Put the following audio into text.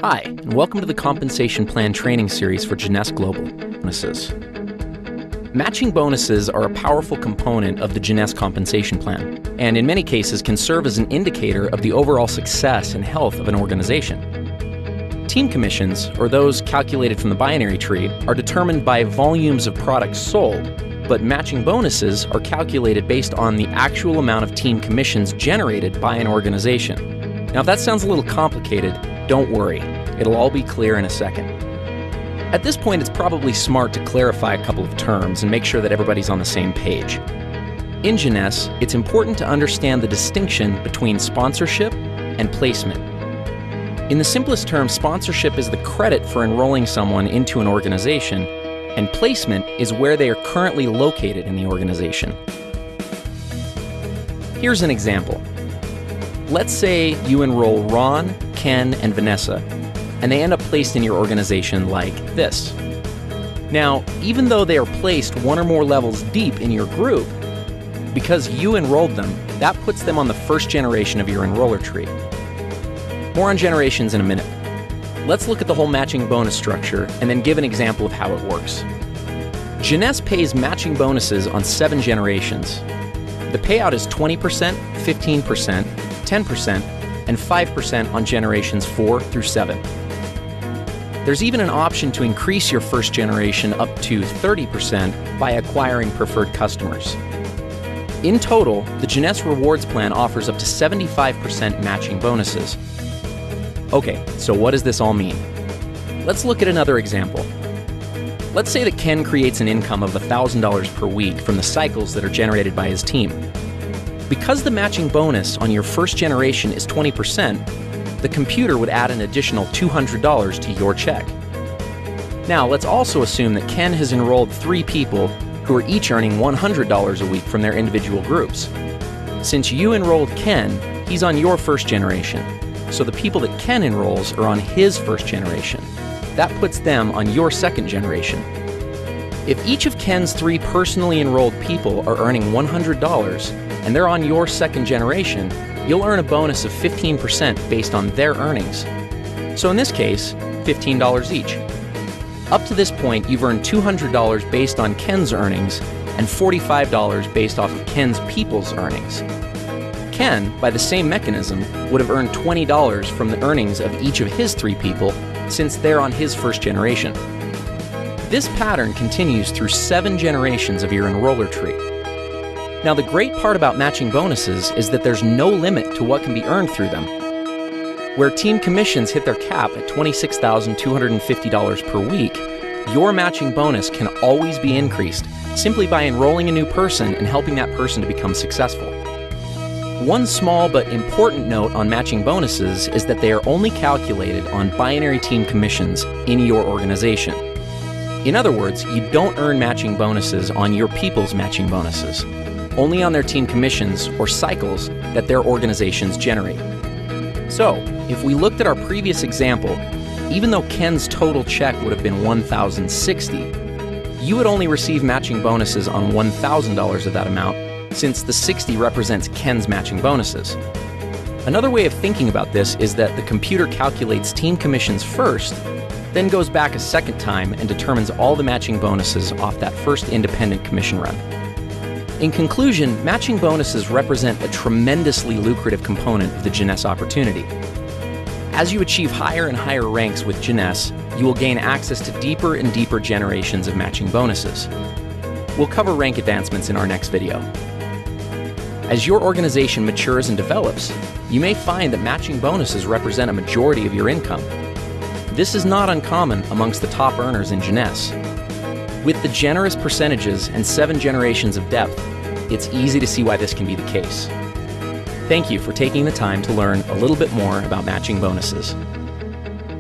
Hi, and welcome to the Compensation Plan Training Series for Jeunesse Global Bonuses. Matching bonuses are a powerful component of the Jeunesse compensation plan, and in many cases can serve as an indicator of the overall success and health of an organization. Team commissions, or those calculated from the binary tree, are determined by volumes of products sold, but matching bonuses are calculated based on the actual amount of team commissions generated by an organization. Now, if that sounds a little complicated, don't worry, it'll all be clear in a second. At this point, it's probably smart to clarify a couple of terms and make sure that everybody's on the same page. In Jeunesse, it's important to understand the distinction between sponsorship and placement. In the simplest term, sponsorship is the credit for enrolling someone into an organization, and placement is where they are currently located in the organization. Here's an example. Let's say you enroll Ron, Ken, and Vanessa, and they end up placed in your organization like this. Now, even though they are placed one or more levels deep in your group, because you enrolled them, that puts them on the first generation of your enroller tree. More on generations in a minute. Let's look at the whole matching bonus structure and then give an example of how it works. Jeunesse pays matching bonuses on 7 generations. The payout is 20%, 15%, 10%, and 5% on generations 4 through 7. There's even an option to increase your first generation up to 30% by acquiring preferred customers. In total, the Jeunesse Rewards Plan offers up to 75% matching bonuses. Okay, so what does this all mean? Let's look at another example. Let's say that Ken creates an income of $1,000 per week from the cycles that are generated by his team. Because the matching bonus on your first generation is 20%, the computer would add an additional $200 to your check. Now, let's also assume that Ken has enrolled 3 people who are each earning $100 a week from their individual groups. Since you enrolled Ken, he's on your first generation, so the people that Ken enrolls are on his first generation. That puts them on your second generation. If each of Ken's 3 personally enrolled people are earning $100, and they're on your second generation, you'll earn a bonus of 15% based on their earnings. So in this case, $15 each. Up to this point, you've earned $200 based on Ken's earnings and $45 based off of Ken's people's earnings. Ken, by the same mechanism, would have earned $20 from the earnings of each of his 3 people since they're on his first generation. This pattern continues through 7 generations of your enroller tree. Now, the great part about matching bonuses is that there's no limit to what can be earned through them. Where team commissions hit their cap at $26,250 per week, your matching bonus can always be increased simply by enrolling a new person and helping that person to become successful. One small but important note on matching bonuses is that they are only calculated on binary team commissions in your organization. In other words, you don't earn matching bonuses on your people's matching bonuses, only on their team commissions or cycles that their organizations generate. So, if we looked at our previous example, even though Ken's total check would have been $1,060, you would only receive matching bonuses on $1,000 of that amount, since the 60 represents Ken's matching bonuses. Another way of thinking about this is that the computer calculates team commissions first, then goes back a second time and determines all the matching bonuses off that first independent commission run. In conclusion, matching bonuses represent a tremendously lucrative component of the Jeunesse opportunity. As you achieve higher and higher ranks with Jeunesse, you will gain access to deeper and deeper generations of matching bonuses. We'll cover rank advancements in our next video. As your organization matures and develops, you may find that matching bonuses represent a majority of your income. This is not uncommon amongst the top earners in Jeunesse. With the generous percentages and 7 generations of depth, it's easy to see why this can be the case. Thank you for taking the time to learn a little bit more about matching bonuses.